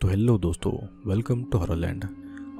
तो हेलो दोस्तों, welcome to हॉररलैंड।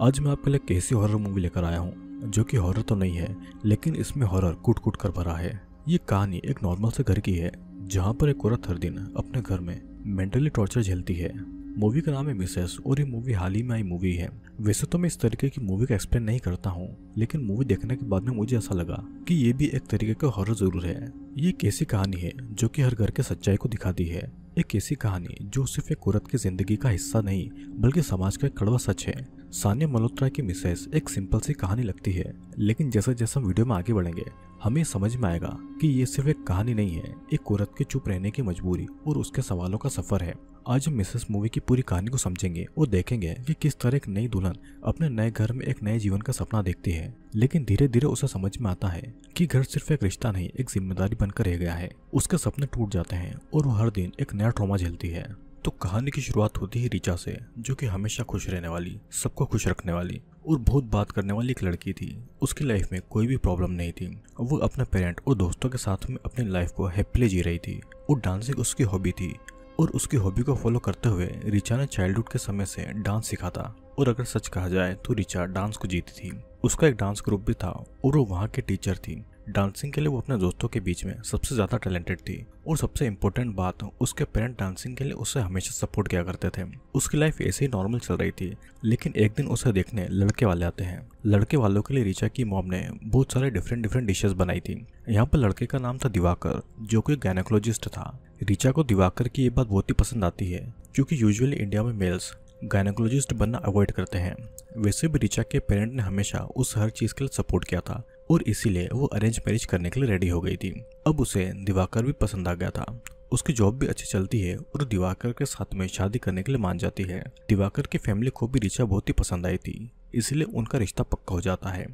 आज मैं आपके लिए एक ऐसी हॉरर मूवी लेकर आया हूँ जो कि हॉरर तो नहीं है, लेकिन इसमें हॉरर कूट कूट कर भरा है। ये कहानी एक नॉर्मल से घर की है जहाँ पर एक औरत हर दिन अपने घर में मेंटली टॉर्चर झेलती है। मूवी का नाम है मिसेस और ये मूवी हाल ही में आई मूवी है। वैसे तो मैं इस तरीके की मूवी का एक्सप्लेन नहीं करता हूँ, लेकिन मूवी देखने के बाद में मुझे ऐसा लगा कि ये भी एक तरीके का हॉरर जरूर है। ये एक ऐसी कहानी है जो कि हर घर के सच्चाई को दिखाती है। एक ऐसी कहानी जो सिर्फ एक औरत की जिंदगी का हिस्सा नहीं बल्कि समाज का एक कड़वा सच है। सानिया मल्होत्रा की मिसेस एक सिंपल सी कहानी लगती है, लेकिन जैसे जैसे हम वीडियो में आगे बढ़ेंगे हमें समझ में आएगा कि ये सिर्फ एक कहानी नहीं है, एक औरत के चुप रहने की मजबूरी और उसके सवालों का सफर है। आज हम मिसेस मूवी की पूरी कहानी को समझेंगे और देखेंगे कि किस तरह एक नई दुल्हन अपने नए घर में एक नए जीवन का सपना देखती है, लेकिन धीरे धीरे उसे समझ में आता है कि घर सिर्फ एक रिश्ता नहीं, एक जिम्मेदारी बनकर रह गया है। उसके सपने टूट जाते हैं और वो हर दिन एक नया ट्रॉमा झेलती है। तो कहानी की शुरुआत होती है रिचा से, जो कि हमेशा खुश रहने वाली, सबको खुश रखने वाली और बहुत बात करने वाली एक लड़की थी। उसकी लाइफ में कोई भी प्रॉब्लम नहीं थी। वो अपने पेरेंट और दोस्तों के साथ में अपनी लाइफ को हैप्पीली जी रही थी और डांसिंग उसकी हॉबी थी। और उसकी हॉबी को फॉलो करते हुए रिचा ने चाइल्डहुड के समय से डांस सीखा था। और अगर सच कहा जाए तो रिचा डांस को जीती थी। उसका एक डांस ग्रुप भी था और वो वहाँ के टीचर थी। डांसिंग के लिए वो अपने दोस्तों के बीच में सबसे ज्यादा टैलेंटेड थी। और सबसे इम्पोर्टेंट बात, उसके पेरेंट डांसिंग के लिए उसे हमेशा सपोर्ट किया करते थे। उसकी लाइफ ऐसे ही नॉर्मल चल रही थी, लेकिन एक दिन उसे देखने लड़के वाले आते हैं। लड़के वालों के लिए रिचा की मॉम ने बहुत सारे डिफरेंट डिशेस बनाई थी। यहाँ पर लड़के का नाम था दिवाकर, जो कि गायनेकोलॉजिस्ट था। रिचा को दिवाकर की ये बात बहुत ही पसंद आती है, क्योंकि यूजुअली इंडिया में मेल्स गायनेकोलॉजिस्ट बनना अवॉइड करते हैं। वैसे भी रिचा के पेरेंट ने हमेशा उस हर चीज के लिए सपोर्ट किया था और इसीलिए वो अरेंज मैरिज करने के लिए रेडी हो गई थी। अब उसे दिवाकर भी पसंद आ गया था। उसकी जॉब भी अच्छी चलती है और दिवाकर के साथ में शादी करने के लिए मान जाती है। दिवाकर की फैमिली को भी रिचा बहुत ही पसंद आई थी, इसलिए उनका रिश्ता पक्का हो जाता है।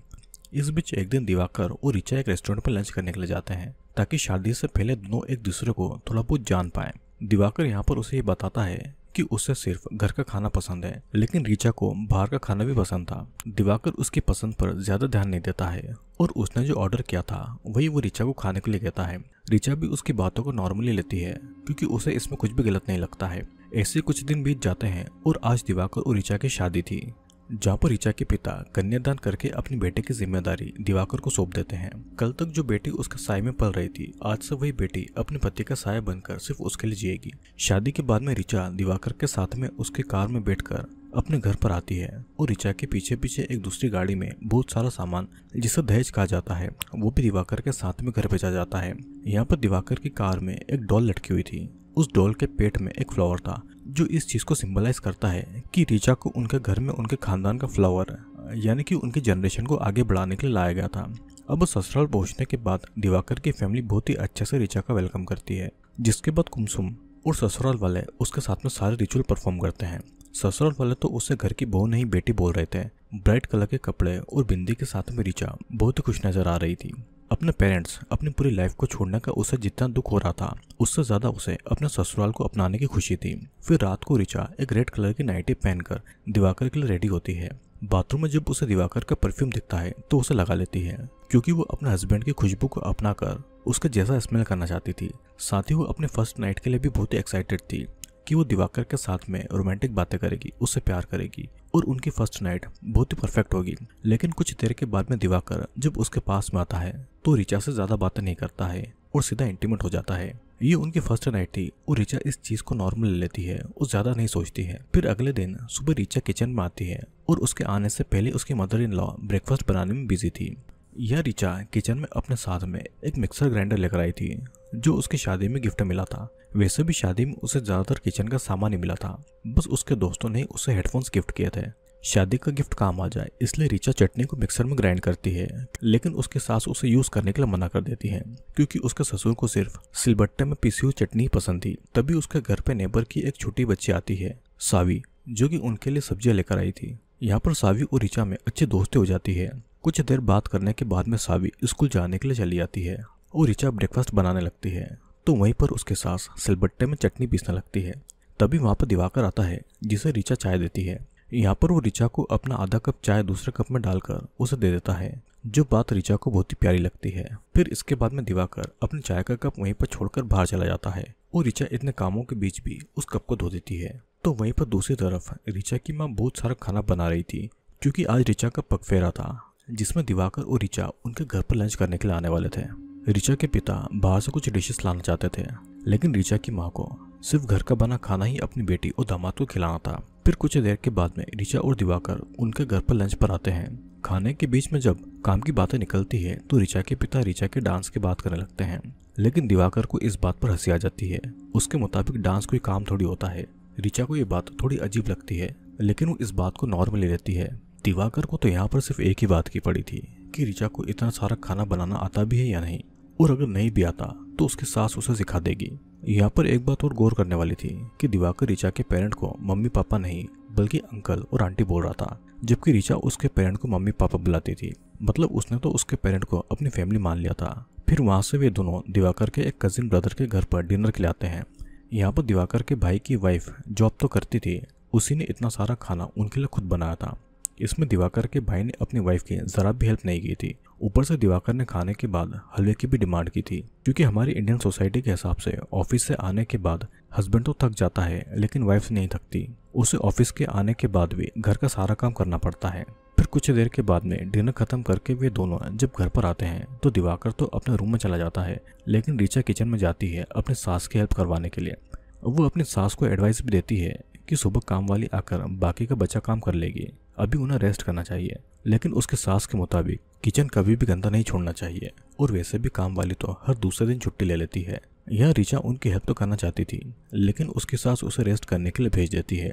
इस बीच एक दिन दिवाकर और रिचा एक रेस्टोरेंट पर लंच करने के लिए जाते हैं, ताकि शादी से पहले दोनों एक दूसरे को थोड़ा बहुत जान पाए। दिवाकर यहाँ पर उसे ये बताता है कि उसे सिर्फ घर का खाना पसंद है, लेकिन रिचा को बाहर का खाना भी पसंद था। दिवाकर उसकी पसंद पर ज्यादा ध्यान नहीं देता है और उसने जो ऑर्डर किया था वही वो रिचा को खाने के लिए कहता है। रिचा भी उसकी बातों को नॉर्मली लेती है, क्योंकि उसे इसमें कुछ भी गलत नहीं लगता है। ऐसे कुछ दिन बीत जाते हैं और आज दिवाकर और रिचा की शादी थी, जहाँ पर रिचा के पिता कन्यादान करके अपनी बेटे की जिम्मेदारी दिवाकर को सौंप देते हैं। कल तक जो बेटी उसके साय में पल रही थी, आज से वही बेटी अपने पति का साया बनकर सिर्फ उसके लिए जिएगी। शादी के बाद में रिचा दिवाकर के साथ में उसके कार में बैठकर अपने घर पर आती है और रिचा के पीछे पीछे एक दूसरी गाड़ी में बहुत सारा सामान, जिसे दहेज कहा जाता है, वो भी दिवाकर के साथ में घर भेजा जाता है। यहाँ पर दिवाकर की कार में एक डॉल लटकी हुई थी। उस डॉल के पेट में एक फ्लावर था, जो इस चीज को सिंबलाइज करता है कि रिचा को उनके घर में उनके खानदान का फ्लावर, यानी कि उनकी जनरेशन को आगे बढ़ाने के लिए लाया गया था। अब ससुराल पहुंचने के बाद दिवाकर की फैमिली बहुत ही अच्छे से रिचा का वेलकम करती है, जिसके बाद कुमसुम और ससुराल वाले उसके साथ में सारे रिचुअल परफॉर्म करते हैं। ससुराल वाले तो उसे घर की बहू नहीं बेटी बोल रहे थे। ब्राइट कलर के कपड़े और बिंदी के साथ में रिचा बहुत ही खुश नजर आ रही थी। अपने पेरेंट्स, अपनी पूरी लाइफ को छोड़ने का उसे जितना दुख हो रहा था, उससे ज्यादा उसे अपने ससुराल को अपनाने की खुशी थी। फिर रात को रिचा एक रेड कलर की नाइटी पहनकर दिवाकर के लिए रेडी होती है। बाथरूम में जब उसे दिवाकर का परफ्यूम दिखता है तो उसे लगा लेती है, क्योंकि वो अपने हस्बैंड की खुशबू को अपनाकर उसके जैसा स्मेल करना चाहती थी। साथ ही वो अपने फर्स्ट नाइट के लिए भी बहुत ही एक्साइटेड थी कि वो दिवाकर के साथ में रोमांटिक बातें करेगी, उससे प्यार करेगी और उनकी फर्स्ट नाइट बहुत ही परफेक्ट होगी। लेकिन कुछ देर के बाद में दिवाकर जब उसके पास में आता है तो रिचा से ज्यादा बातें नहीं करता है और सीधा इंटीमेट हो जाता है। ये उनकी फर्स्ट नाइट थी और रिचा इस चीज को नॉर्मल ले लेती है और ज्यादा नहीं सोचती है। फिर अगले दिन सुबह रिचा किचन में आती है और उसके आने से पहले उसकी मदर इन लॉ ब्रेकफास्ट बनाने में बिजी थी। यह रिचा किचन में अपने साथ में एक मिक्सर ग्राइंडर लेकर आई थी, जो उसकी शादी में गिफ्ट मिला था। वैसे भी शादी में उसे ज्यादातर किचन का सामान ही मिला था, बस उसके दोस्तों ने उसे हेडफोन्स गिफ्ट किए थे। शादी का गिफ्ट काम आ जाए इसलिए रिचा चटनी को मिक्सर में ग्राइंड करती है, लेकिन उसकी सास उसे यूज करने के लिए मना कर देती है, क्योंकि उसके ससुर को सिर्फ सिलबट्टे में पिसी हुई चटनी पसंद थी। तभी उसके घर पे नेबर की एक छोटी बच्ची आती है, सावी, जो कि उनके लिए सब्जियां लेकर आई थी। यहाँ पर सावी और रिचा में अच्छी दोस्ती हो जाती है। कुछ देर बात करने के बाद में सावी स्कूल जाने के लिए चली जाती है और रिचा ब्रेकफास्ट बनाने लगती है, तो वहीं पर उसके सास सिलबट्टे में चटनी पीसने लगती है। तभी वहाँ पर दिवाकर आता है, जिसे रिचा चाय देती है। यहाँ पर वो रिचा को अपना आधा कप चाय दूसरे कप में डालकर उसे दे देता है, जो बात रिचा को बहुत ही प्यारी लगती है। फिर इसके बाद में दिवाकर अपनी चाय का कप वहीं पर छोड़कर बाहर चला जाता है और रिचा इतने कामों के बीच भी उस कप को धो देती है। तो वहीं पर दूसरी तरफ ऋचा की माँ बहुत सारा खाना बना रही थी, क्योंकि आज ऋचा का पगफेरा था जिसमें दिवाकर और ऋचा उनके घर पर लंच करने के लिए आने वाले थे। ऋचा के पिता बाहर से कुछ डिशेस लाना चाहते थे, लेकिन ऋचा की माँ को सिर्फ घर का बना खाना ही अपनी बेटी और दामाद को खिलाना था। फिर कुछ देर के बाद में ऋचा और दिवाकर उनके घर पर लंच पर आते हैं। खाने के बीच में जब काम की बातें निकलती है तो ऋचा के पिता ऋचा के डांस की बात करने लगते हैं, लेकिन दिवाकर को इस बात पर हंसी आ जाती है। उसके मुताबिक डांस कोई काम थोड़ी होता है। ऋचा को ये बात थोड़ी अजीब लगती है, लेकिन वो इस बात को नॉर्मली लेती है। दिवाकर को तो यहाँ पर सिर्फ एक ही बात की पड़ी थी कि ऋचा को इतना सारा खाना बनाना आता भी है या नहीं, और अगर नहीं भी आता तो उसकी सास उसे सिखा देगी। यहाँ पर एक बात और गौर करने वाली थी कि दिवाकर ऋचा के पेरेंट को मम्मी पापा नहीं बल्कि अंकल और आंटी बोल रहा था, जबकि ऋचा उसके पेरेंट को मम्मी पापा बुलाती थी। मतलब उसने तो उसके पेरेंट को अपनी फैमिली मान लिया था। फिर वहां से वे दोनों दिवाकर के एक कजिन ब्रदर के घर पर डिनर के लिए आते हैं। यहाँ पर दिवाकर के भाई की वाइफ जॉब तो करती थी, उसी ने इतना सारा खाना उनके लिए खुद बनाया था। इसमें दिवाकर के भाई ने अपनी वाइफ की जरा भी हेल्प नहीं की थी। ऊपर से दिवाकर ने खाने के बाद हलवे की भी डिमांड की थी, क्योंकि हमारी इंडियन सोसाइटी के हिसाब से ऑफिस से आने के बाद हस्बैंड तो थक जाता है लेकिन वाइफ नहीं थकती। उसे ऑफिस के आने के बाद भी घर का सारा काम करना पड़ता है। फिर कुछ देर के बाद में डिनर खत्म करके वे दोनों जब घर पर आते हैं तो दिवाकर तो अपने रूम में चला जाता है, लेकिन ऋचा किचन में जाती है अपने सास की हेल्प करवाने के लिए। वो अपनी सास को एडवाइस भी देती है कि सुबह काम वाली आकर बाकी का बचा काम कर लेगी, अभी उन्हें रेस्ट करना चाहिए। लेकिन उसके सास के मुताबिक किचन कभी भी गंदा नहीं छोड़ना चाहिए, और वैसे भी काम वाली तो हर दूसरे दिन छुट्टी ले लेती है। यह ऋचा उनकी हेल्प तो करना चाहती थी, लेकिन उसकी सास उसे रेस्ट करने के लिए भेज देती है।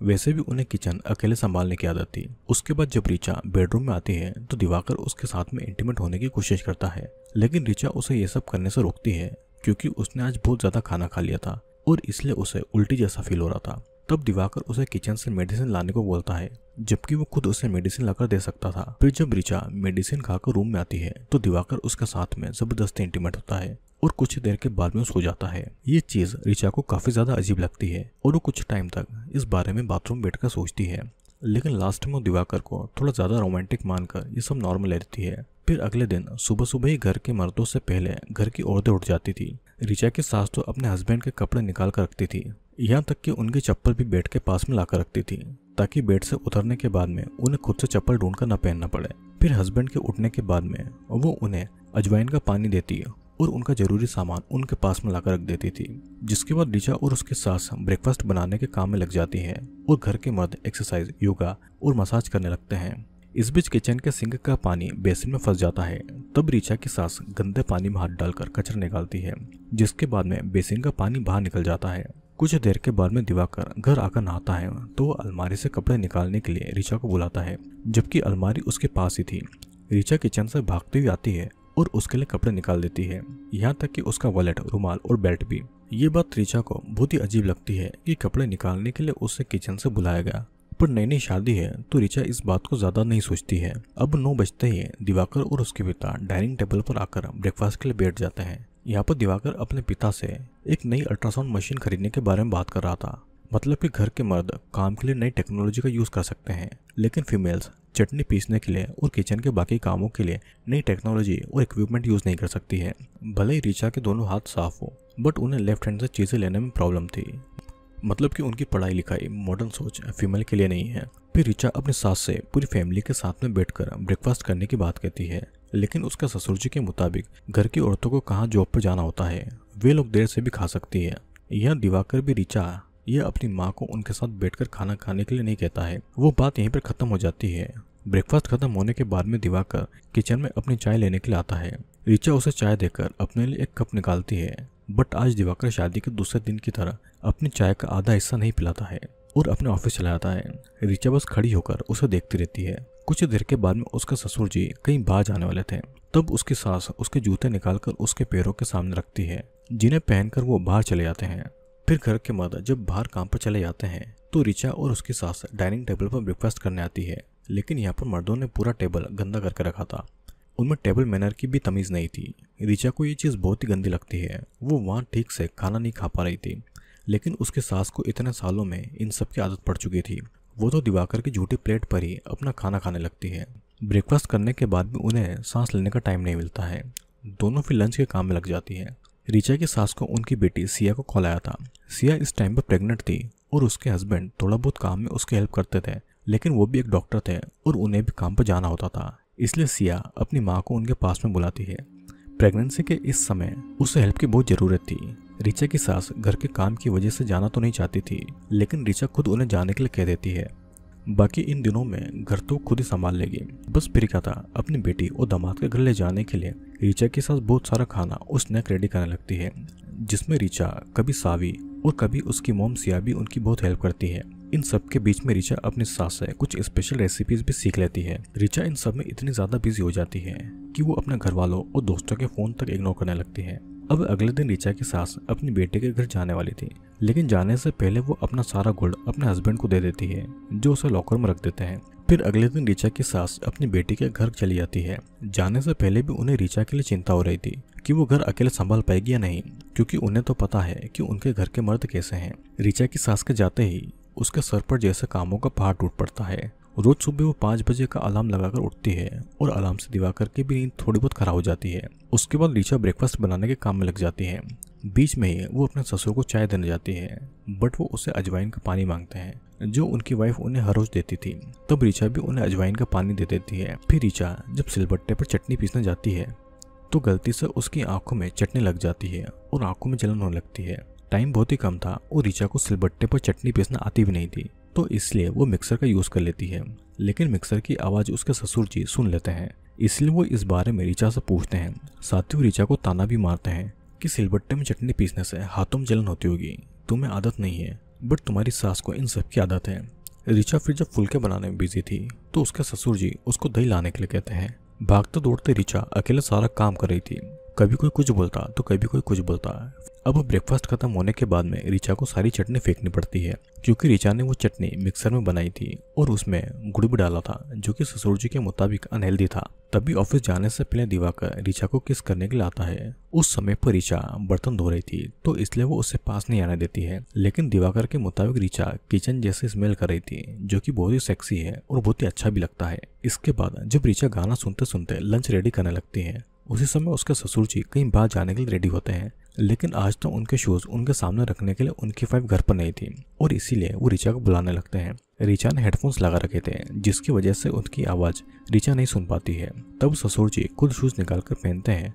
वैसे भी उन्हें किचन अकेले संभालने की आदत थी। उसके बाद जब ऋचा बेडरूम में आती है तो दिवाकर उसके साथ में इंटीमेट होने की कोशिश करता है, लेकिन ऋचा उसे ये सब करने से रोकती है, क्योंकि उसने आज बहुत ज्यादा खाना खा लिया था और इसलिए उसे उल्टी जैसा फील हो रहा था। तब दिवाकर उसे किचन से मेडिसिन लाने को बोलता है, जबकि वो खुद उसे मेडिसिन लाकर दे सकता था। फिर जब ऋचा मेडिसिन खाकर रूम में आती है तो दिवाकर उसके साथ में जबरदस्ती इंटीमेट होता है और कुछ देर के बाद में सो जाता है। ये चीज ऋचा को काफी ज्यादा अजीब लगती है और वो कुछ टाइम तक इस बारे में बाथरूम बैठकर सोचती है, लेकिन लास्ट में वो दिवाकर को थोड़ा ज्यादा रोमांटिक मानकर ये सब नॉर्मल लेती है। फिर अगले दिन सुबह सुबह ही घर के मर्दों से पहले घर की औरतें उठ जाती थी। ऋचा की सास तो अपने हस्बैंड के कपड़े निकाल कर रखती थी, यहाँ तक कि उनकी चप्पल भी बेड के पास में लाकर रखती थी, ताकि बेड से उतरने के बाद में उन्हें खुद से चप्पल ढूंढकर न पहनना पड़े। फिर हस्बैंड के उठने के बाद में वो उन्हें अजवाइन का पानी देती है और उनका जरूरी सामान उनके पास में लाकर रख देती थी। जिसके बाद ऋचा और उसकी सास ब्रेकफास्ट बनाने के काम में लग जाती है और घर के मर्द एक्सरसाइज, योगा और मसाज करने लगते हैं। इस बीच किचन के सिंक का पानी बेसिन में फंस जाता है। तब ऋचा की सास गंदे पानी में हाथ डालकर कचरा निकालती है, जिसके बाद में बेसिन का पानी बाहर निकल जाता है। कुछ देर के बाद में दिवाकर घर आकर नहाता है तो वो अलमारी से कपड़े निकालने के लिए ऋचा को बुलाता है, जबकि अलमारी उसके पास ही थी। ऋचा किचन से भागती हुई आती है और उसके लिए कपड़े निकाल देती है, यहाँ तक कि उसका वॉलेट, रुमाल और बेल्ट भी। ये बात ऋचा को बहुत ही अजीब लगती है कि कपड़े निकालने के लिए उसे किचन से बुलाया गया, पर नई नई शादी है तो ऋचा इस बात को ज्यादा नहीं सोचती है। अब 9 बजते ही दिवाकर और उसके पिता डाइनिंग टेबल पर आकर ब्रेकफास्ट के लिए बैठ जाते हैं। यहाँ पर दिवाकर अपने पिता से एक नई अल्ट्रासाउंड मशीन खरीदने के बारे में बात कर रहा था। मतलब कि घर के मर्द काम के लिए नई टेक्नोलॉजी का यूज कर सकते हैं, लेकिन फीमेल्स चटनी पीसने के लिए और किचन के बाकी कामों के लिए नई टेक्नोलॉजी और इक्विपमेंट यूज नहीं कर सकती है। भले ही ऋचा के दोनों हाथ साफ हो, बट उन्हें लेफ्ट हैंड से चीजें लेने में प्रॉब्लम थी। मतलब कि उनकी पढ़ाई लिखाई, मॉडर्न सोच फीमेल के लिए नहीं है। फिर ऋचा अपनी सास से पूरी फैमिली के साथ में बैठकर ब्रेकफास्ट करने की बात कहती है, लेकिन उसका ससुर जी के मुताबिक घर की औरतों को कहाँ जॉब पर जाना होता है, वे लोग देर से भी खा सकती है। यह दिवाकर भी ऋचा यह अपनी माँ को उनके साथ बैठकर खाना खाने के लिए नहीं कहता है। वो बात यहीं पर खत्म हो जाती है। ब्रेकफास्ट खत्म होने के बाद में दिवाकर किचन में अपनी चाय लेने के लिए आता है। ऋचा उसे चाय देकर अपने लिए एक कप निकालती है, बट आज दिवाकर शादी के दूसरे दिन की तरह अपनी चाय का आधा हिस्सा नहीं पिलाता है और अपने ऑफिस चला जाता है। ऋचा बस खड़ी होकर उसे देखती रहती है। कुछ देर के बाद में उसका ससुर जी कहीं बाहर जाने वाले थे, तब उसकी सास उसके जूते निकालकर उसके पैरों के सामने रखती है, जिन्हें पहनकर वो बाहर चले जाते हैं। फिर घर के मर्द जब बाहर काम पर चले जाते हैं तो ऋचा और उसकी सास डाइनिंग टेबल पर ब्रेकफास्ट करने आती है, लेकिन यहाँ पर मर्दों ने पूरा टेबल गंदा करके रखा था। उनमें टेबल मैनर की भी तमीज नहीं थी। ऋचा को ये चीज बहुत ही गंदी लगती है। वो वहाँ ठीक से खाना नहीं खा पा रही थी, लेकिन उसके सास को इतने सालों में इन सब की आदत पड़ चुकी थी। वो तो दिवाकर की झूठी प्लेट पर ही अपना खाना खाने लगती है। ब्रेकफास्ट करने के बाद भी उन्हें सांस लेने का टाइम नहीं मिलता है। दोनों फिर लंच के काम में लग जाती है। ऋचा की सास को उनकी बेटी सिया को कॉल आया था। सिया इस टाइम पर प्रेग्नेंट थी और उसके हस्बैंड थोड़ा बहुत काम में उसकी हेल्प करते थे, लेकिन वो भी एक डॉक्टर थे और उन्हें भी काम पर जाना होता था। इसलिए सिया अपनी माँ को उनके पास में बुलाती है। प्रेगनेंसी के इस समय उसे हेल्प की बहुत ज़रूरत थी। रिचा की सास घर के काम की वजह से जाना तो नहीं चाहती थी, लेकिन रिचा खुद उन्हें जाने के लिए कह देती है। बाकी इन दिनों में घर तो खुद ही संभाल लेगी। बस प्रियकाता अपनी बेटी और दामाद के घर ले जाने के लिए रिचा के साथ बहुत सारा खाना और स्नैक रेडी करने लगती है, जिसमें रिचा कभी सावी और कभी उसकी मोम सिया भी उनकी बहुत हेल्प करती है। इन सब के बीच में रिचा अपनी सास से कुछ स्पेशल रेसिपीज भी सीख लेती है। रिचा इन सब में इतनी ज्यादा बिजी हो जाती है कि वो अपने घर वालों और दोस्तों के फोन तक इग्नोर करने लगती है। अब अगले दिन रिचा की सास अपनी बेटे के घर जाने वाली थी, लेकिन जाने से पहले वो अपना सारा गोल्ड अपने हस्बैंड को दे देती है, जो उसे लॉकर में रख देते हैं। फिर अगले दिन रिचा की सास अपनी बेटी के घर चली जाती है। जाने से पहले भी उन्हें रिचा के लिए चिंता हो रही थी कि वो घर अकेले संभाल पाएगी या नहीं, क्योंकि उन्हें तो पता है कि उनके घर के मर्द कैसे हैं। रिचा की सास के जाते ही उसके सर पर जैसे कामों का पहाड़ टूट पड़ता है। रोज सुबह वो 5 बजे का अलार्म लगाकर उठती है और अलार्म से दिवाकर की भी नींद थोड़ी बहुत खराब हो जाती है। उसके बाद रिचा ब्रेकफास्ट बनाने के काम में लग जाती है। बीच में ही वो अपने ससुर को चाय देने जाती है, बट वो उसे अजवाइन का पानी मांगते हैं, जो उनकी वाइफ उन्हें हर रोज देती थी। तब रिचा भी उन्हें अजवाइन का पानी दे देती है। फिर रिचा जब सिलबट्टे पर चटनी पीसने जाती है तो गलती से उसकी आंखों में चटनी लग जाती है और आंखों में जलन होने लगती है। टाइम बहुत ही कम था और रिचा को सिलबट्टे पर चटनी पीसना आती भी नहीं थी, तो इसलिए वो मिक्सर का यूज कर लेती है। लेकिन मिक्सर की आवाज उसके ससुर जी सुन लेते हैं, इसलिए वो इस बारे में रिचा से पूछते हैं। साथ ही वो रिचा को ताना भी मारते हैं कि सिलबट्टे में चटनी पीसने से हाथों में जलन होती होगी, तुम्हें आदत नहीं है, बट तुम्हारी सास को इन सब की आदत है। रिचा फिर जब फुलके बनाने में बिजी थी तो उसके ससुर जी उसको दही लाने के लिए कहते हैं। भागते दौड़ते रिचा अकेले सारा काम कर रही थी। कभी कोई कुछ बोलता तो कभी कोई कुछ बोलता। अब ब्रेकफास्ट खत्म होने के बाद में रिचा को सारी चटनी फेंकनी पड़ती है, क्योंकि रिचा ने वो चटनी मिक्सर में बनाई थी और उसमें गुड़ भी डाला था, जो कि ससुर जी के मुताबिक अनहेल्दी था। तभी ऑफिस जाने से पहले दिवाकर रिचा को किस करने के लिए आता है। उस समय पर रिचा बर्तन धो रही थी, तो इसलिए वो उससे पास नहीं आने देती है। लेकिन दिवाकर के मुताबिक रिचा किचन जैसे स्मेल कर रही थी, जो कि बहुत ही सेक्सी है और बहुत ही अच्छा भी लगता है। इसके बाद जब रिचा गाना सुनते सुनते लंच रेडी करने लगती है, उसी समय उसके ससुर जी कहीं बाहर जाने के लिए रेडी होते हैं। लेकिन आज तो उनके शूज उनके सामने रखने के लिए उनकी वाइफ घर पर नहीं थी और इसीलिए वो रिचा को बुलाने लगते हैं। रिचा ने हेडफोन्स लगा रखे थे, जिसकी वजह से उनकी आवाज रिचा नहीं सुन पाती है। तब ससुर जी खुद शूज निकालकर पहनते हैं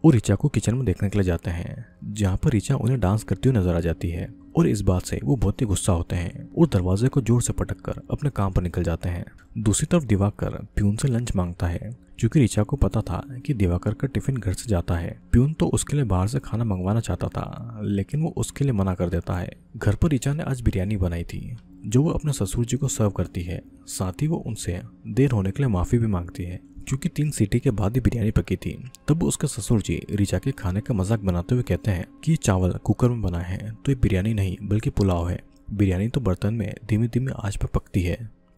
और रिचा को किचन में देखने के लिए जाते हैं, जहाँ पर रिचा उन्हें डांस करती हुई नजर आ जाती है और इस बात से वो बहुत ही गुस्सा होते हैं और दरवाजे को जोर से पटककर अपने काम पर निकल जाते हैं। दूसरी तरफ दिवाकर प्यून से लंच मांगता है, क्योंकि रिचा को पता था कि दिवाकर का टिफिन घर से जाता है। प्यून तो उसके लिए बाहर से खाना मंगवाना चाहता था, लेकिन वो उसके लिए मना कर देता है। घर पर रिचा ने आज बिरयानी बनाई थी, जो वो अपने ससुर जी को सर्व करती है। साथ ही वो उनसे देर होने के लिए माफी भी मांगती है, क्योंकि 3 सीटी के बाद ही बिरयानी पकी थी। तब उसके ससुर जी रिचा के खाने का मजाक बनाते हुए कहते हैं कि ये चावल कुकर में बना है, तो ये बिरयानी नहीं बल्कि पुलाव है। बिरयानी तो बर्तन में धीमी धीमी आंच पर पकती है।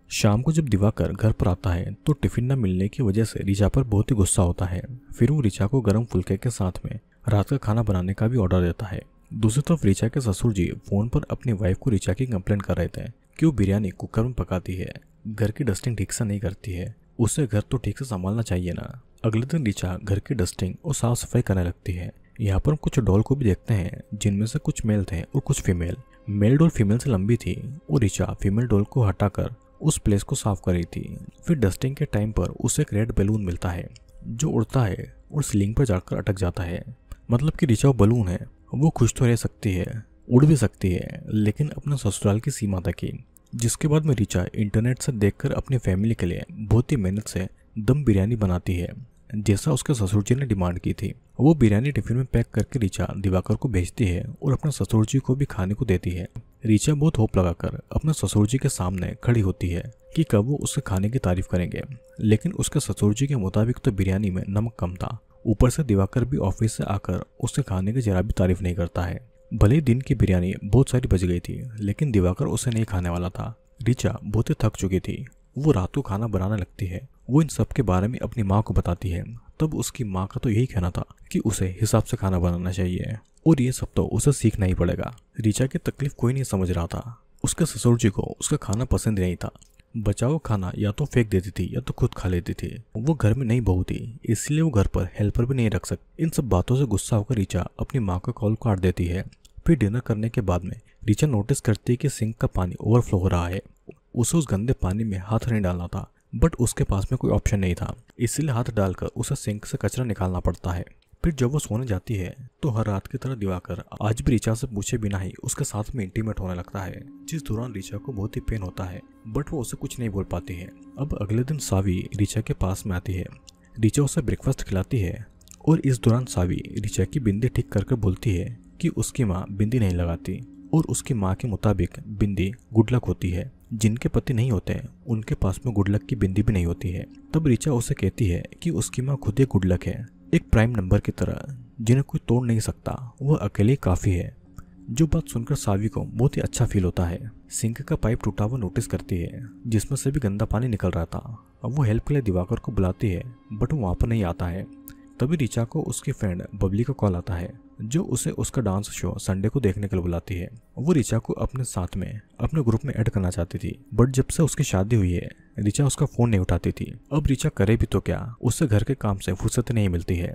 शाम को जब दिवाकर घर पर आता है तो टिफिन न मिलने की वजह से रिचा पर बहुत ही गुस्सा होता है। फिर वो रिचा को गर्म फुलके के साथ में रात का खाना बनाने का भी ऑर्डर देता है। दूसरी तरफ रिचा के ससुर जी फोन पर अपनी वाइफ को रिचा की कंप्लेंट कर रहे थे कि वो बिरयानी कुकर में पकाती है, घर की डस्टिंग ठीक से नहीं करती है, उसे घर तो ठीक से संभालना चाहिए ना। अगले दिन रिचा घर की डस्टिंग और साफ सफाई करने लगती है। यहाँ पर हम कुछ डॉल को भी देखते हैं, जिनमें से कुछ मेल थे और कुछ फीमेल। मेल डॉल फीमेल से लंबी थी और रिचा फीमेल डॉल को हटाकर उस प्लेस को साफ कर रही थी। फिर डस्टिंग के टाइम पर उसे एक रेड बैलून मिलता है, जो उड़ता है और सीलिंग पर जाकर अटक जाता है। मतलब कि रिचा वो बलून है, वो खुश तो रह सकती है, उड़ भी सकती है, लेकिन अपने ससुराल की सीमा तक ही। जिसके बाद में रिचा इंटरनेट से देखकर अपनी फैमिली के लिए बहुत ही मेहनत से दम बिरयानी बनाती है, जैसा उसके ससुर जी ने डिमांड की थी। वो बिरयानी टिफिन में पैक करके रिचा दिवाकर को भेजती है और अपने ससुर जी को भी खाने को देती है। रिचा बहुत होप लगाकर अपने ससुर जी के सामने खड़ी होती है कि कब वो उसके खाने की तारीफ करेंगे, लेकिन उसके ससुर जी के मुताबिक तो बिरयानी में नमक कम था। ऊपर से दिवाकर भी ऑफिस से आकर उसके खाने की जरा भी तारीफ नहीं करता है। भले दिन की बिरयानी बहुत सारी बच गई थी, लेकिन दिवाकर उसे नहीं खाने वाला था। रिचा बहुत ही थक चुकी थी, वो रात को खाना बनाने लगती है। वो इन सब के बारे में अपनी माँ को बताती है। तब उसकी माँ का तो यही कहना था कि उसे हिसाब से खाना बनाना चाहिए और ये सब तो उसे सीखना ही पड़ेगा। रिचा की तकलीफ कोई नहीं समझ रहा था। उसके ससुर जी को उसका खाना पसंद नहीं था। बचा हुआ खाना या तो फेंक देती थी या तो खुद खा लेती थी। वो घर में नई बहू थी, इसलिए वो घर पर हेल्पर भी नहीं रख सकती। इन सब बातों से गुस्सा होकर रिचा अपनी माँ का कॉल काट देती है। फिर डिनर करने के बाद में रिचा नोटिस करती है कि सिंक का पानी ओवरफ्लो हो रहा है। उसे उस गंदे पानी में हाथ नहीं डालना था, बट उसके पास में कोई ऑप्शन नहीं था, इसलिए हाथ डालकर उसे सिंक से कचरा निकालना पड़ता है। फिर जब वो सोने जाती है तो हर रात की तरह दिवाकर आज भी रिचा से पूछे बिना ही उसके साथ में इंटीमेट होने लगता है, जिस दौरान रिचा को बहुत ही पेन होता है, बट वो उसे कुछ नहीं बोल पाती है। अब अगले दिन सावी रिचा के पास में आती है। रिचा उसे ब्रेकफास्ट खिलाती है और इस दौरान सावी रिचा की बिंदी ठीक करके बोलती है कि उसकी माँ बिंदी नहीं लगाती और उसकी माँ के मुताबिक बिंदी गुड लक होती है। जिनके पति नहीं होते उनके पास में गुड लक की बिंदी भी नहीं होती है। तब रिचा उसे कहती है कि उसकी माँ खुद ही गुड लक है, एक प्राइम नंबर की तरह जिन्हें कोई तोड़ नहीं सकता, वह अकेले काफी है। जो बात सुनकर सावी को बहुत ही अच्छा फील होता है। सिंक का पाइप टूटा हुआ नोटिस करती है जिसमें से भी गंदा पानी निकल रहा था। अब वो हेल्प के लिए दिवाकर को बुलाती है, बट वो वहाँ पर नहीं आता है। तभी रिचा को उसकी फ्रेंड बबली का कॉल आता है, जो उसे उसका डांस शो संडे को देखने के लिए बुलाती है। वो रिचा को अपने साथ में अपने ग्रुप में ऐड करना चाहती थी, बट जब से उसकी शादी हुई है रिचा उसका फोन नहीं उठाती थी। अब रिचा करे भी तो क्या, उससे घर के काम से फुर्सत नहीं मिलती है।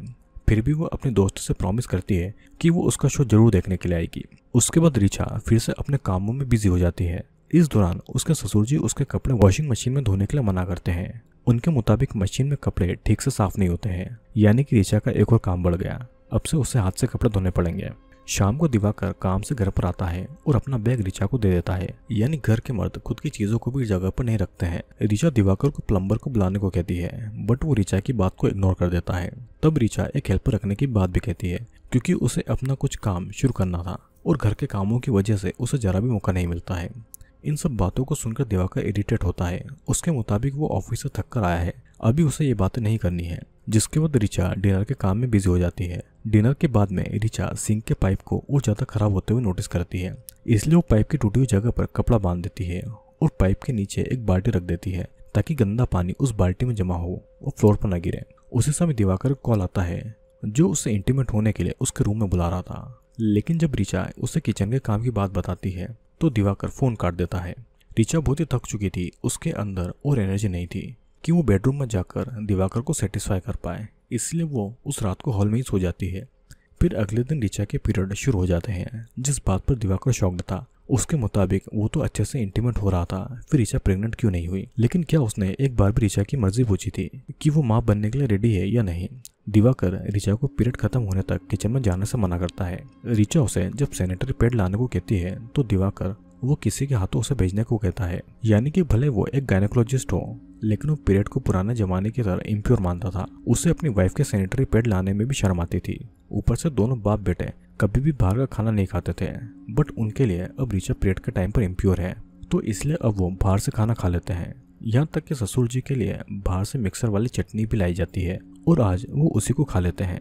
फिर भी वो अपने दोस्त से प्रॉमिस करती है कि वो उसका शो जरूर देखने के लिए आएगी। उसके बाद रिचा फिर से अपने कामों में बिजी हो जाती है। इस दौरान उसके ससुर जी उसके कपड़े वॉशिंग मशीन में धोने के लिए मना करते हैं। उनके मुताबिक मशीन में कपड़े ठीक से साफ नहीं होते हैं, यानी कि रिचा का एक और काम बढ़ गया। अब से उसे हाथ से कपड़े धोने पड़ेंगे। शाम को दिवाकर काम से घर पर आता है और अपना बैग रिचा को दे देता है, यानी घर के मर्द खुद की चीजों को भी जगह पर नहीं रखते हैं। रिचा दिवाकर को प्लम्बर को बुलाने को कहती है, बट वो रिचा की बात को इग्नोर कर देता है। तब रिचा एक हेल्पर रखने की बात भी कहती है, क्योंकि उसे अपना कुछ काम शुरू करना था और घर के कामों की वजह से उसे जरा भी मौका नहीं मिलता है। इन सब बातों को सुनकर दिवाकर इरिटेट होता है। उसके मुताबिक वो ऑफिस से थक कर आया है, अभी उसे ये बातें नहीं करनी है। जिसके बाद रिचा डिनर के काम में बिजी हो जाती है। डिनर के बाद में रिचा सिंक के पाइप को और ज्यादा खराब होते हुए नोटिस करती है, इसलिए वो पाइप की टूटी हुई जगह पर कपड़ा बांध देती है और पाइप के नीचे एक बाल्टी रख देती है ताकि गंदा पानी उस बाल्टी में जमा हो और फ्लोर पर न गिरे। उसी समय दिवाकर को कॉल आता है, जो उसे इंटीमेट होने के लिए उसके रूम में बुला रहा था। लेकिन जब रिचा उसे किचन के काम की बात बताती है तो दिवाकर फोन काट देता है। रिचा बहुत ही थक चुकी थी, उसके अंदर और एनर्जी नहीं थी कि वो बेडरूम में जाकर दिवाकर को सेटिस्फाई कर पाए, इसलिए वो उस रात को हॉल में ही सो जाती है। फिर अगले दिन रिचा के पीरियड शुरू हो जाते हैं, जिस बात पर दिवाकर शॉक्ड था। उसके मुताबिक वो तो अच्छे से इंटीमेट हो रहा था, फिर रिचा प्रेग्नेंट क्यों नहीं हुई। लेकिन क्या उसने एक बार भी रिचा की मर्जी पूछी थी कि वो माँ बनने के लिए रेडी है या नहीं। दिवाकर रिचा को पीरियड खत्म होने तक किचन में जाने से मना करता है। रिचा उसे जब सैनिटरी पैड लाने को कहती है तो दिवाकर वो किसी के हाथों उसे भेजने को कहता है, यानी कि भले वो एक गायनेकोलॉजिस्ट हो, लेकिन वो पीरियड को पुराने जमाने की तरह इम्प्योर मानता था। उसे अपनी वाइफ के सैनिटरी पैड लाने में भी शर्म आती थी। ऊपर से दोनों बाप बेटे कभी भी बाहर का खाना नहीं खाते थे, बट उनके लिए अब रिचा पीरियड के टाइम पर इम्प्योर है, तो इसलिए अब वो बाहर से खाना खा लेते हैं। यहाँ तक कि ससुर जी के लिए बाहर से मिक्सर वाली चटनी भी लाई जाती है और आज वो उसी को खा लेते हैं।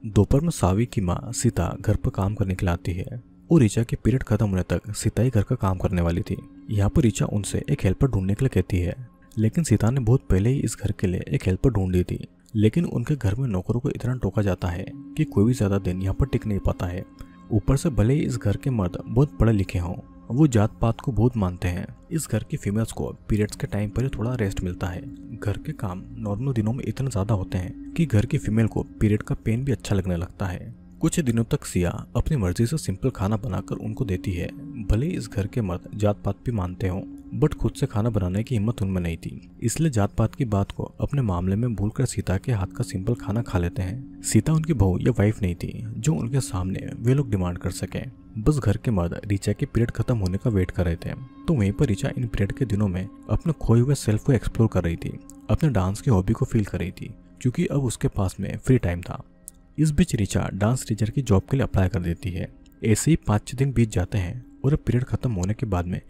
दोपहर में सावी की माँ सीता घर पर काम करने के लिए आती है और रिचा के पीरियड खत्म होने तक सीता ही घर का काम करने वाली थी। यहाँ पर रिचा उनसे एक हेल्पर ढूंढने के लिए कहती है, लेकिन सीता ने बहुत पहले ही इस घर के लिए एक हेल्पर ढूंढ ली थी। लेकिन उनके घर में नौकरों को इतना टोका जाता है कि कोई भी ज्यादा दिन यहाँ पर टिक नहीं पाता है। ऊपर से भले ही इस घर के मर्द बहुत पढ़े लिखे हों, वो जात पात को बहुत मानते हैं। इस घर की फीमेल्स को पीरियड्स के टाइम पर ही थोड़ा रेस्ट मिलता है। घर के काम नॉर्मल दिनों में इतने ज्यादा होते हैं कि घर की फीमेल को पीरियड का पेन भी अच्छा लगने लगता है। कुछ दिनों तक सिया अपनी मर्जी से सिंपल खाना बनाकर उनको देती है। भले इस घर के मर्द जात पात भी मानते हों, बट खुद से खाना बनाने की हिम्मत उनमें नहीं थी, इसलिए जात पात की बात को अपने मामले में भूलकर सीता के हाथ का सिंपल खाना खा लेते हैं। सीता उनकी बहू या वाइफ नहीं थी जो उनके सामने वे लोग डिमांड कर सके। बस घर के मर्द रिचा के पीरियड खत्म होने का वेट कर रहे थे, तो वहीं पर रिचा इन पीरियड के दिनों में अपने खोए हुए सेल्फ को एक्सप्लोर कर रही थी, अपने डांस की हॉबी को फील कर रही थी, क्योंकि अब उसके पास में फ्री टाइम था। इस बीच रिचा डांस टीचर की जॉब के लिए अप्लाई कर देती है। ऐसे ही 5-6 दिन बीत जाते हैं और अब पीरियड खत्म होने के बाद में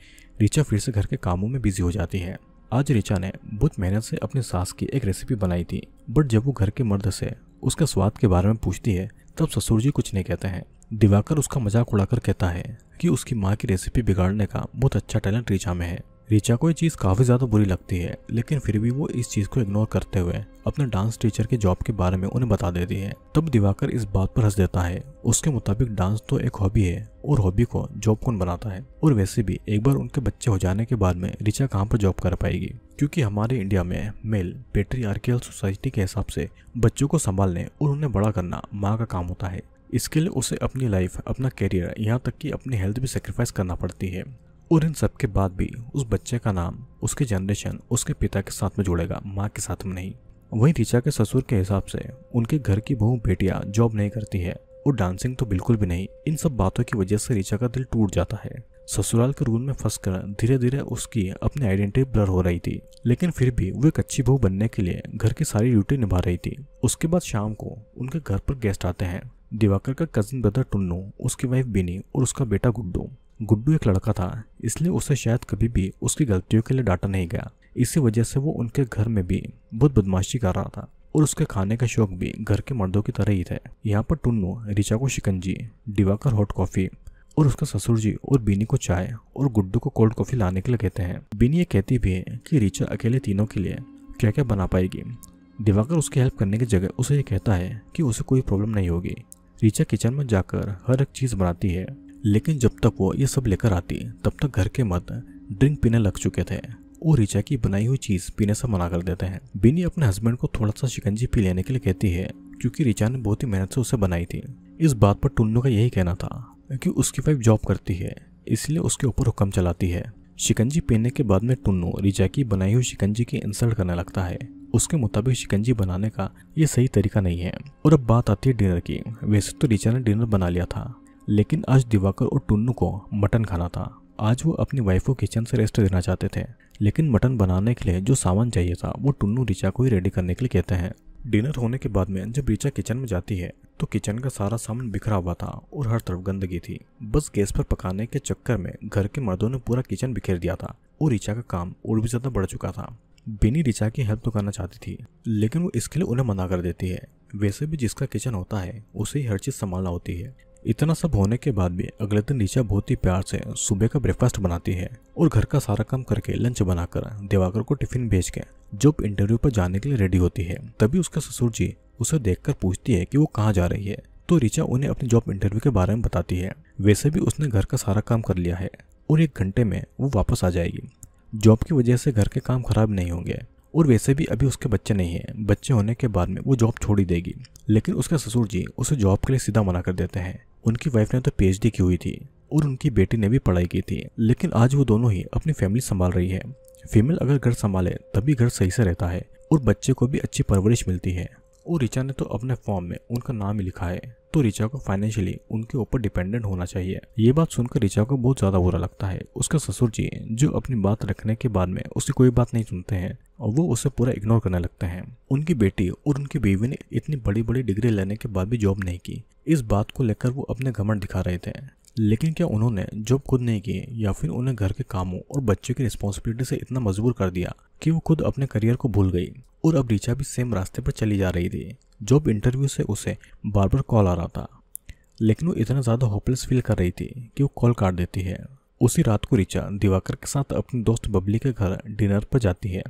रिचा फिर से घर के कामों में बिजी हो जाती है। आज रिचा ने बहुत मेहनत से अपनी सास की एक रेसिपी बनाई थी, बट जब वो घर के मर्द से उसके स्वाद के बारे में पूछती है तब ससुर जी कुछ नहीं कहते हैं। दिवाकर उसका मजाक उड़ाकर कहता है कि उसकी माँ की रेसिपी बिगाड़ने का बहुत अच्छा टैलेंट रिचा में है। रिचा को ये चीज काफी ज्यादा बुरी लगती है, लेकिन फिर भी वो इस चीज को इग्नोर करते हुए अपने डांस टीचर के जॉब के बारे में उन्हें बता देती है। तब दिवाकर इस बात पर हंस देता है। उसके मुताबिक डांस तो एक हॉबी है और हॉबी को जॉब कौन बनाता है। और वैसे भी एक बार उनके बच्चे हो जाने के बाद में रिचा कहाँ पर जॉब कर पाएगी, क्योंकि हमारे इंडिया में मेल पेट्रियार्कियल सोसाइटी के हिसाब से बच्चों को संभालने और उन्हें बड़ा करना माँ का काम होता है। इसके लिए उसे अपनी लाइफ, अपना करियर, यहाँ तक कि अपनी हेल्थ भी सेक्रीफाइस करना पड़ती है। और इन सब के बाद भी उस बच्चे का नाम, उसके जनरेशन उसके पिता के साथ में जुड़ेगा, माँ के साथ में नहीं। वहीं ऋचा के ससुर के हिसाब से उनके घर की बहू बेटियां जॉब नहीं करती है और डांसिंग तो बिल्कुल भी नहीं। इन सब बातों की वजह से ऋचा का दिल टूट जाता है। ससुराल के रूल में फंसकर धीरे धीरे उसकी अपनी आइडेंटिटी ब्लर हो रही थी, लेकिन फिर भी वो एक अच्छी बहू बनने के लिए घर की सारी ड्यूटी निभा रही थी। उसके बाद शाम को उनके घर पर गेस्ट आते हैं। दिवाकर का कजिन ब्रदर टुन्नू, उसकी वाइफ बिनी और उसका बेटा गुड्डू। गुड्डू एक लड़का था, इसलिए उसे शायद कभी भी उसकी गलतियों के लिए डांटा नहीं गया। इसी वजह से वो उनके घर में भी बहुत बदमाशी कर रहा था और उसके खाने का शौक भी घर के मर्दों की तरह ही थे। यहाँ पर टुन्नू ऋचा को शिकंजी, दिवाकर हॉट कॉफी और उसका ससुर जी और बीनी को चाय और गुड्डू को कोल्ड कॉफी लाने के लिए कहते हैं। बीनी ये कहती भी है कि ऋचा अकेले तीनों के लिए क्या क्या बना पाएगी। दिवाकर उसकी हेल्प करने की जगह उसे ये कहता है कि उसे कोई प्रॉब्लम नहीं होगी। ऋचा किचन में जाकर हर एक चीज बनाती है, लेकिन जब तक वो ये सब लेकर आती तब तक घर के मर्द ड्रिंक पीने लग चुके थे और ऋचा की बनाई हुई चीज पीने से मना कर देते हैं। बिनी अपने हस्बैंड को थोड़ा सा शिकंजी पी लेने के लिए कहती है, क्योंकि ऋचा ने बहुत ही मेहनत से उसे बनाई थी। इस बात पर टुन्नू का यही कहना था कि उसकी वाइफ जॉब करती है, इसलिए उसके ऊपर हुक्म चलाती है। शिकंजी पीने के बाद में टुन्नू ऋचा की बनाई हुई शिकंजी की इंसल्ट करने लगता है। उसके मुताबिक शिकंजी बनाने का ये सही तरीका नहीं है। और अब बात आती है डिनर की। वैसे तो ऋचा ने डिनर बना लिया था, लेकिन आज दिवाकर और टुन्नू को मटन खाना था। आज वो अपनी वाइफ को किचन से रेस्ट देना चाहते थे, लेकिन मटन बनाने के लिए जो सामान चाहिए था वो टुन्नू ऋचा को ही रेडी करने के लिए कहते हैं। डिनर होने के बाद में जब ऋचा किचन में जाती है तो किचन का सारा सामान बिखरा हुआ था और हर तरफ गंदगी थी। बस गैस पर पकाने के चक्कर में घर के मर्दों ने पूरा किचन बिखेर दिया था और ऋचा का काम और भी ज्यादा बढ़ चुका था। बिनी ऋचा की हेल्प तो करना चाहती थी, लेकिन वो इसके लिए उन्हें मना कर देती है। वैसे भी जिसका किचन होता है उसे ही हर चीज संभालना होती है। इतना सब होने के बाद भी अगले दिन ऋचा बहुत ही प्यार से सुबह का ब्रेकफास्ट बनाती है और घर का सारा काम करके लंच बनाकर दिवाकर को टिफिन भेज के जॉब इंटरव्यू पर जाने के लिए रेडी होती है। तभी उसका ससुर जी उसे देखकर पूछती है कि वो कहाँ जा रही है, तो ऋचा उन्हें अपनी जॉब इंटरव्यू के बारे में बताती है। वैसे भी उसने घर का सारा काम कर लिया है और 1 घंटे में वो वापस आ जाएगी। जॉब की वजह से घर के काम खराब नहीं होंगे और वैसे भी अभी उसके बच्चे नहीं हैं। बच्चे होने के बाद में वो जॉब छोड़ ही देगी, लेकिन उसका ससुर जी उसे जॉब के लिए सीधा मना कर देते हैं। उनकी वाइफ ने तो पीएचडी की हुई थी और उनकी बेटी ने भी पढ़ाई की थी, लेकिन आज वो दोनों ही अपनी फैमिली संभाल रही है। फीमेल अगर घर संभाले तभी घर सही से रहता है और बच्चे को भी अच्छी परवरिश मिलती है। और ऋचा ने तो अपने फॉर्म में उनका नाम ही लिखा है, तो ऋचा को फाइनेंशियली उनके ऊपर डिपेंडेंट होना चाहिए। ये बात सुनकर ऋचा को बहुत ज्यादा बुरा लगता है। उसका ससुर जी जो अपनी बात रखने के बाद में उसकी कोई बात नहीं सुनते हैं और वो उसे पूरा इग्नोर करने लगते हैं। उनकी बेटी और उनकी बीवी ने इतनी बड़ी बड़ी डिग्री लेने के बाद भी जॉब नहीं की। इस बात को लेकर वो अपने घमंड दिखा रहे थे, लेकिन क्या उन्होंने जॉब खुद नहीं की या फिर उन्हें घर के कामों और बच्चे की रिस्पॉन्सिबिलिटी से इतना मजबूर कर दिया कि वो खुद अपने करियर को भूल गई। और अब ऋचा भी सेम रास्ते पर चली जा रही थी। जॉब इंटरव्यू से उसे बार बार कॉल आ रहा था, लेकिन वो इतना ज्यादा होपलेस फील कर रही थी कि वो कॉल काट देती है। उसी रात को ऋचा दिवाकर के साथ अपने दोस्त बबली के घर डिनर पर जाती है।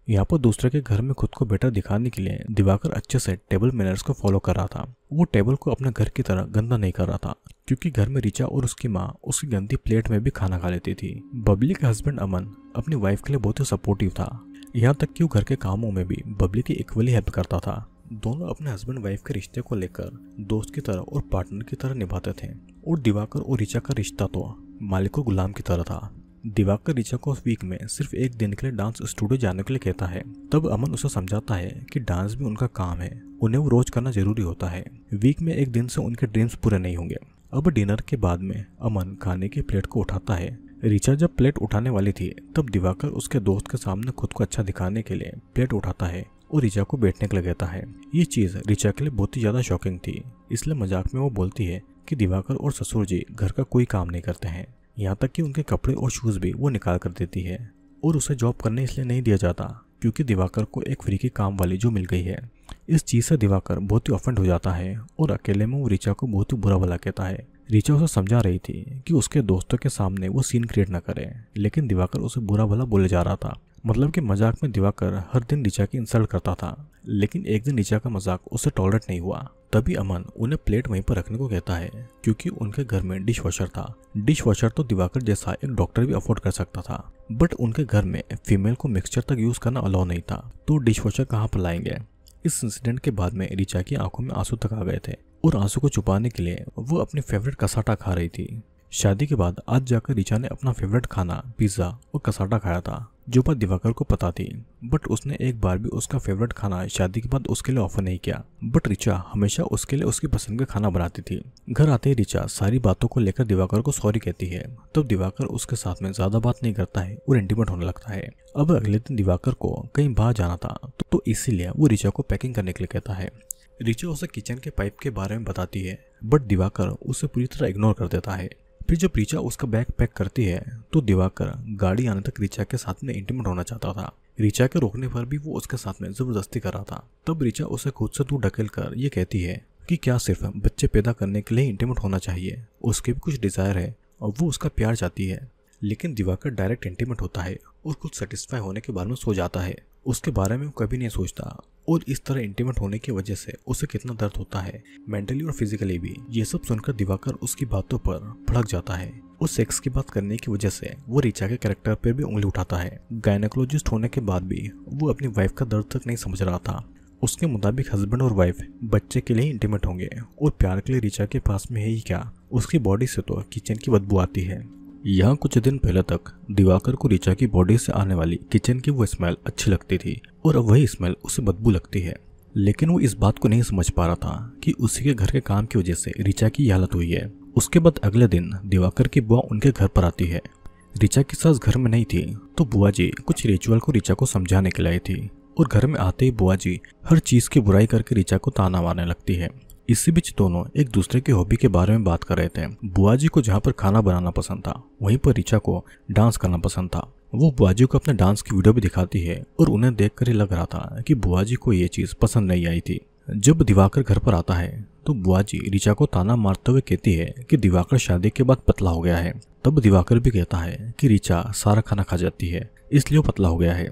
यहाँ पर दूसरे के घर में खुद को बेटर दिखाने के लिए दिवाकर अच्छे से टेबल मैनर्स को फॉलो कर रहा था। वो टेबल को अपने घर की तरह गंदा नहीं कर रहा था, क्योंकि घर में ऋचा और उसकी माँ उसकी गंदी प्लेट में भी खाना खा लेती थी। बबली का हस्बैंड अमन अपनी वाइफ के लिए बहुत ही सपोर्टिव था, यहाँ तक कि वो घर के कामों में भी बबली की इक्वली हेल्प करता था। दोनों अपने हस्बैंड वाइफ के रिश्ते को लेकर दोस्त की तरह और पार्टनर की तरह निभाते थे। और दिवाकर और ऋचा का रिश्ता तो मालिक और गुलाम की तरह था। दिवाकर ऋचा को वीक में सिर्फ 1 दिन के लिए डांस स्टूडियो जाने के लिए कहता है। तब अमन उसे समझाता है कि डांस भी उनका काम है, उन्हें वो रोज करना जरूरी होता है। वीक में 1 दिन से उनके ड्रीम्स पूरे नहीं होंगे। अब डिनर के बाद में अमन खाने की प्लेट को उठाता है। ऋचा जब प्लेट उठाने वाली थी तब दिवाकर उसके दोस्त के सामने खुद को अच्छा दिखाने के लिए प्लेट उठाता है और ऋचा को बैठने के लिए कहता है। ये चीज ऋचा के लिए बहुत ही ज्यादा शॉकिंग थी, इसलिए मजाक में वो बोलती है कि दिवाकर और ससुर जी घर का कोई काम नहीं करते हैं, यहाँ तक कि उनके कपड़े और शूज भी वो निकाल कर देती है। और उसे जॉब करने इसलिए नहीं दिया जाता क्योंकि दिवाकर को एक फ्री की काम वाली जो मिल गई है। इस चीज से दिवाकर बहुत ही ऑफेंड हो जाता है और अकेले में वो ऋचा को बहुत ही बुरा भला कहता है। ऋचा उसे समझा रही थी कि उसके दोस्तों के सामने वो सीन क्रिएट न करे, लेकिन दिवाकर उसे बुरा भला बोले जा रहा था। मतलब कि मजाक में दिवाकर हर दिन ऋचा की इंसल्ट करता था, लेकिन एक दिन ऋचा का मजाक उससे टॉलरेट नहीं हुआ। तभी अमन उन्हें प्लेट वहीं पर रखने को कहता है, क्योंकि उनके घर में डिश वॉशर था। डिश वॉशर तो दिवाकर जैसा एक डॉक्टर भी अफोर्ड कर सकता था, बट उनके घर में फीमेल को मिक्सचर तक यूज करना अलाउ नहीं था, तो डिश वॉशर कहाँ पर लाएंगे। इस इंसिडेंट के बाद में ऋचा की आंखों में आंसू तक आ गए थे और आंसू को छुपाने के लिए वो अपनी फेवरेट कसाटा खा रही थी। शादी के बाद आज जाकर रिचा ने अपना फेवरेट खाना पिज्जा और कसाटा खाया था, जो बात दिवाकर को पता थी, बट उसने एक बार भी उसका फेवरेट खाना शादी के बाद उसके लिए ऑफर नहीं किया। बट रिचा हमेशा उसके लिए उसकी पसंद का खाना बनाती थी। घर आते ही रिचा सारी बातों को लेकर दिवाकर को सॉरी कहती है। तब दिवाकर उसके साथ में ज्यादा बात नहीं करता है और इंटीमेट होने लगता है। अब अगले दिन दिवाकर को कहीं बाहर जाना था, तो इसीलिए वो रिचा को पैकिंग करने के लिए कहता है। रिचा उसे किचन के पाइप के बारे में बताती है, बट दिवाकर उसे पूरी तरह इग्नोर कर देता है। फिर जब रिचा उसका बैग पैक करती है तो दिवाकर गाड़ी आने तक रिचा के साथ में इंटीमेट होना चाहता था। रिचा के रोकने पर भी वो उसके साथ में जबरदस्ती कर रहा था। तब रिचा उसे खुद से दूर ढकेल कर ये कहती है कि क्या सिर्फ बच्चे पैदा करने के लिए इंटीमेट होना चाहिए, उसके भी कुछ डिजायर है और वो उसका प्यार चाहती है। लेकिन दिवाकर डायरेक्ट इंटीमेट होता है और खुद सेटिस्फाई होने के बारे में सो जाता है। उसके बारे में वो कभी नहीं सोचता और इस तरह इंटीमेट होने की वजह से उसे कितना दर्द होता है, मेंटली और फिजिकली भी। ये सब सुनकर दिवाकर उसकी बातों पर भड़क जाता है और सेक्स की बात करने की वजह से वो रिचा के कैरेक्टर पर भी उंगली उठाता है। गायनेकोलॉजिस्ट होने के बाद भी वो अपनी वाइफ का दर्द तक नहीं समझ रहा था। उसके मुताबिक हस्बैंड और वाइफ बच्चे के लिए इंटीमेट होंगे और प्यार के लिए रिचा के पास में है ही क्या, उसकी बॉडी से तो किचन की बदबू आती है। यहाँ कुछ दिन पहले तक दिवाकर को रिचा की बॉडी से आने वाली किचन की वो स्मेल अच्छी लगती थी और अब वही स्मेल उसे बदबू लगती है। लेकिन वो इस बात को नहीं समझ पा रहा था कि उसी के घर के काम की वजह से रिचा की हालत हुई है। उसके बाद अगले दिन दिवाकर की बुआ उनके घर पर आती है। रिचा की सास घर में नहीं थी, तो बुआ जी कुछ रिचुअल को रिचा को समझाने के लिए आई थी और घर में आते ही बुआ जी हर चीज की बुराई करके रिचा को ताना मारने लगती है। इसी बीच दोनों एक दूसरे की हॉबी के बारे में बात कर रहे थे। बुआ जी को जहाँ पर खाना बनाना पसंद था, वहीं पर रिचा को डांस करना पसंद था। वो बुआ जी को अपने डांस की वीडियो भी दिखाती है और उन्हें देखकर ही लग रहा था कि बुआ जी को ये चीज पसंद नहीं आई थी। जब दिवाकर घर पर आता है तो बुआ जी रिचा को ताना मारते हुए कहती है कि दिवाकर शादी के बाद पतला हो गया है। तब दिवाकर भी कहता है कि रिचा सारा खाना खा जाती है, इसलिए वो पतला हो गया है।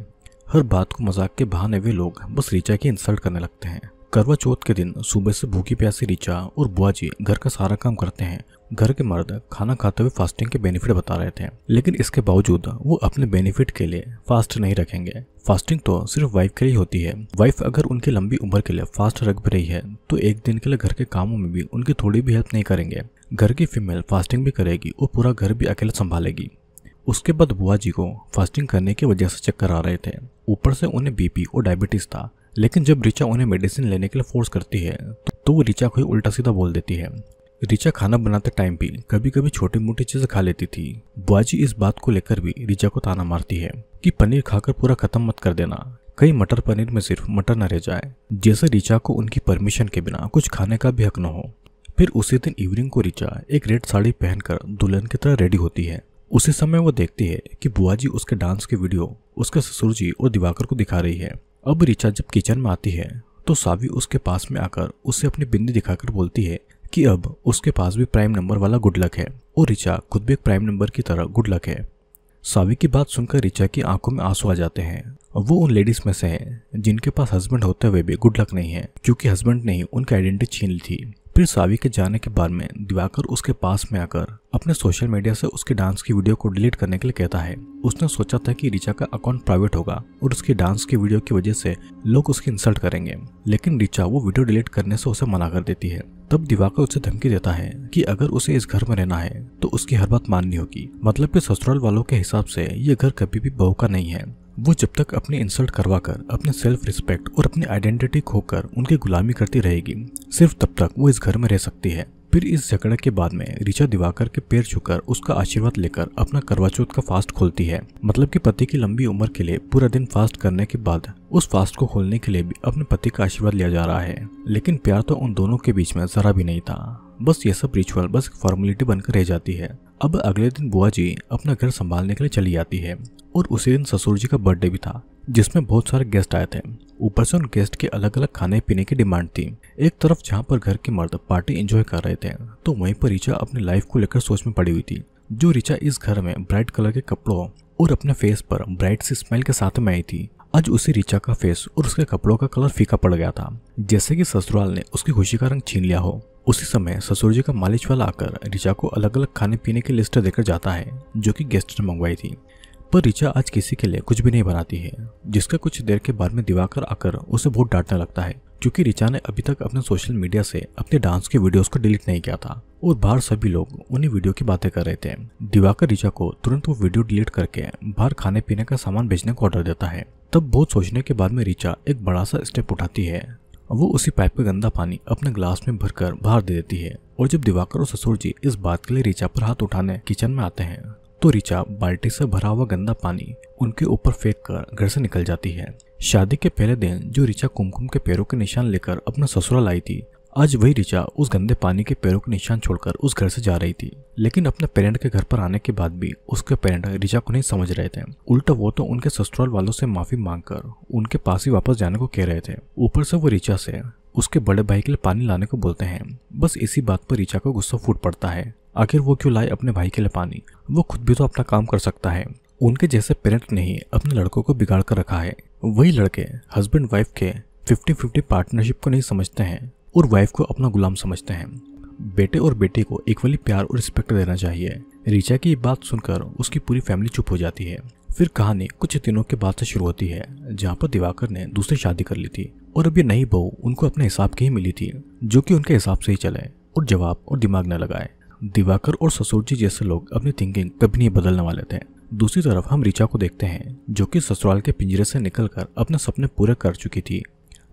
हर बात को मजाक के बहाने वे लोग बस रिचा की इंसल्ट करने लगते हैं। करवा चौथ के दिन सुबह से भूखी प्यासी रिचा और बुआ जी घर का सारा काम करते हैं। घर के मर्द खाना खाते हुए फास्टिंग के बेनिफिट बता रहे थे, लेकिन इसके बावजूद वो अपने बेनिफिट के लिए फास्ट नहीं रखेंगे। फास्टिंग तो सिर्फ वाइफ के लिए होती है। वाइफ अगर उनकी लंबी उम्र के लिए फास्ट रख भी रही है तो एक दिन के लिए घर के कामों में भी उनकी थोड़ी भी हेल्प नहीं करेंगे। घर की फीमेल फास्टिंग भी करेगी और पूरा घर भी अकेले संभालेगी। उसके बाद बुआ जी को फास्टिंग करने की वजह से चक्कर आ रहे थे, ऊपर से उन्हें बीपी और डायबिटीज था। लेकिन जब रिचा उन्हें मेडिसिन लेने के लिए फोर्स करती है तो वो रिचा को ही उल्टा सीधा बोल देती है। रिचा खाना बनाते टाइम भी कभी कभी छोटी मोटी चीजें खा लेती थी। बुआ जी इस बात को लेकर भी रिचा को ताना मारती है कि पनीर खाकर पूरा खत्म मत कर देना, कहीं मटर पनीर में सिर्फ मटर न रह जाए, जैसे रिचा को उनकी परमिशन के बिना कुछ खाने का भी हक न हो। फिर उसी दिन इवनिंग को रिचा एक रेड साड़ी पहनकर दुल्हन की तरह रेडी होती है। उसी समय वो देखती है कि बुआ जी उसके डांस की वीडियो उसके ससुर जी और दिवाकर को दिखा रही है। अब रिचा जब किचन में आती है तो सावी उसके पास में आकर उसे अपनी बिंदी दिखाकर बोलती है कि अब उसके पास भी प्राइम नंबर वाला गुड लक है और रिचा खुद भी एक प्राइम नंबर की तरह गुड लक है। सावी की बात सुनकर रिचा की आंखों में आंसू आ जाते हैं। वो उन लेडीज में से है जिनके पास हस्बैंड होते हुए भी गुड लक नहीं है, क्योंकि हस्बैंड ने ही उनकी आइडेंटिटी छीन ली थी। फिर सावी के जाने के बाद में दिवाकर उसके पास में आकर अपने सोशल मीडिया से उसके डांस की वीडियो को डिलीट करने के लिए कहता है। उसने सोचा था कि रिचा का अकाउंट प्राइवेट होगा और उसकी डांस की वीडियो की वजह से लोग उसकी इंसल्ट करेंगे, लेकिन रिचा वो वीडियो डिलीट करने से उसे मना कर देती है। तब दिवाकर उसे धमकी देता है कि अगर उसे इस घर में रहना है तो उसकी हर बात माननी होगी। मतलब कि ससुराल वालों के हिसाब से ये घर कभी भी बहू का नहीं है। वो जब तक अपनी इंसल्ट करवाकर अपने सेल्फ रिस्पेक्ट और अपनी आइडेंटिटी खोकर उनकी गुलामी करती रहेगी, सिर्फ तब तक वो इस घर में रह सकती है। फिर इस झगड़े के बाद में रिचा दिवाकर के पैर छूकर उसका आशीर्वाद लेकर अपना करवा चौथ का फास्ट खोलती है। मतलब कि पति की लंबी उम्र के लिए पूरा दिन फास्ट करने के बाद उस फास्ट को खोलने के लिए भी अपने पति का आशीर्वाद लिया जा रहा है। लेकिन प्यार तो उन दोनों के बीच में जरा भी नहीं था। बस ये सब रिचुअल बस फॉर्मेलिटी बनकर रह जाती है। अब अगले दिन बुआ जी अपना घर संभालने के लिए चली जाती है और उसी दिन ससुर जी का बर्थडे भी था, जिसमें बहुत सारे गेस्ट आए थे। ऊपर से उन गेस्ट के अलग अलग खाने पीने की डिमांड थी। एक तरफ जहाँ पर घर के मर्द पार्टी एंजॉय कर रहे थे तो वहीं पर रिचा अपनी लाइफ को लेकर सोच में पड़ी हुई थी। जो रिचा इस घर में ब्राइट कलर के कपड़ों और अपने फेस पर ब्राइट सी स्माइल के साथ में आई थी, आज उसी रिचा का फेस और उसके कपड़ों का कलर फीका पड़ गया था, जैसे कि ससुराल ने उसकी खुशी का रंग छीन लिया हो। उसी समय ससुर जी का मालिश वाला आकर रिचा को अलग अलग खाने पीने की लिस्ट देकर जाता है जो कि गेस्ट ने मंगवाई थी। पर रिचा आज किसी के लिए कुछ भी नहीं बनाती है, जिसका कुछ देर के बाद में दिवाकर आकर उसे बहुत डांटने लगता है क्योंकि रिचा ने अभी तक अपने सोशल मीडिया से अपने डांस के वीडियोस को डिलीट नहीं किया था और बाहर सभी लोग उन्हीं वीडियो की बातें कर रहे थे। दिवाकर रिचा को तुरंत वो वीडियो डिलीट करके बाहर खाने पीने का सामान बेचने को ऑर्डर देता है। तब बहुत सोचने के बाद में रिचा एक बड़ा सा स्टेप उठाती है। वो उसी पाइप का गंदा पानी अपने ग्लास में भरकर बाहर दे देती है और जब दिवाकर और ससुर जी इस बात के लिए रिचा पर हाथ उठाने किचन में आते हैं तो रिचा बाल्टी से भरा हुआ गंदा पानी उनके ऊपर फेंक कर घर से निकल जाती है। शादी के पहले दिन जो रिचा कुमकुम के पैरों के निशान लेकर अपना ससुराल आई थी, आज वही रिचा उस गंदे पानी के पैरों के निशान छोड़कर उस घर से जा रही थी। लेकिन अपने पेरेंट के घर पर आने के बाद भी उसके पेरेंट रिचा को नहीं समझ रहे थे। उल्टा वो तो उनके ससुराल वालों से माफी मांगकर उनके पास ही वापस जाने को कह रहे थे। ऊपर से वो रिचा से उसके बड़े भाई के लिए पानी लाने को बोलते हैं। बस इसी बात पर रिचा को गुस्सा फूट पड़ता है। आखिर वो क्यों लाए अपने भाई के लिए पानी? वो खुद भी तो अपना काम कर सकता है। उनके जैसे पेरेंट ने ही अपने लड़कों को बिगाड़ कर रखा है। वही लड़के हस्बैंड वाइफ के 50-50 पार्टनरशिप को नहीं समझते हैं और वाइफ को अपना गुलाम समझते हैं। बेटे और बेटी को इक्वली प्यार और रिस्पेक्ट देना चाहिए। रिचा की बात सुनकर उसकी पूरी फैमिली चुप हो जाती है। फिर कहानी कुछ दिनों के बाद से शुरू होती है, जहाँ पर दिवाकर ने दूसरी शादी कर ली थी और अब ये नई बहू उनको अपने हिसाब की ही मिली थी, जो कि उनके हिसाब से ही चले और जवाब और दिमाग न लगाए। दिवाकर और ससुर जी जैसे लोग अपनी थिंकिंग कभी नहीं बदलने वाले थे। दूसरी तरफ हम रिचा को देखते हैं, जो कि ससुराल के पिंजरे से निकलकर अपने सपने पूरे कर चुकी थी।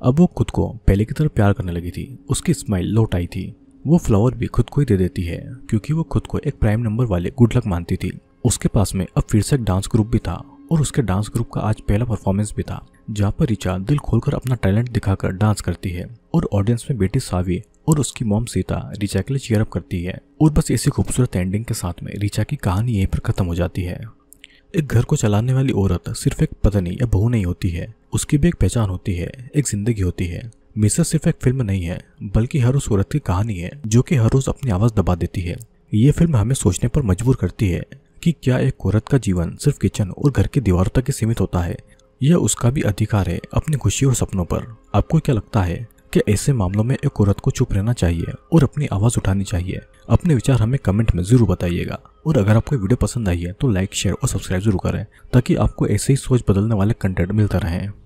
अब वो खुद को पहले की तरह प्यार करने लगी थी। उसकी स्माइल लौट आई थी। वो फ्लावर भी खुद को ही दे देती है, क्योंकि वो खुद को एक प्राइम नंबर वाले गुड लक मानती थी। उसके पास में अब फिर से एक डांस ग्रुप भी था और उसके डांस ग्रुप का आज पहला परफॉर्मेंस भी था, जहाँ पर रिचा दिल खोलकर अपना टैलेंट दिखाकर डांस करती है और ऑडियंस में बेटी सावी और उसकी मॉम सीता रिचा के लिए चीयर अप करती है। और बस इसी खूबसूरत एंडिंग के साथ में रिचा की कहानी यहीं पर खत्म हो जाती है। एक घर को चलाने वाली औरत सिर्फ एक पत्नी या बहू नहीं होती है, उसकी भी एक पहचान होती है, एक जिंदगी होती है। मिसेस सिर्फ एक फिल्म नहीं है, बल्कि हर उस औरत की कहानी है जो कि हर रोज अपनी आवाज दबा देती है। ये फिल्म हमें सोचने पर मजबूर करती है कि क्या एक औरत का जीवन सिर्फ किचन और घर की दीवारों तक ही सीमित होता है, यह उसका भी अधिकार है अपनी खुशी और सपनों पर। आपको क्या लगता है कि ऐसे मामलों में एक औरत को चुप रहना चाहिए और अपनी आवाज उठानी चाहिए? अपने विचार हमें कमेंट में जरूर बताइएगा। और अगर आपको वीडियो पसंद आई है तो लाइक, शेयर और सब्सक्राइब जरूर करें, ताकि आपको ऐसे ही सोच बदलने वाले कंटेंट मिलते रहें।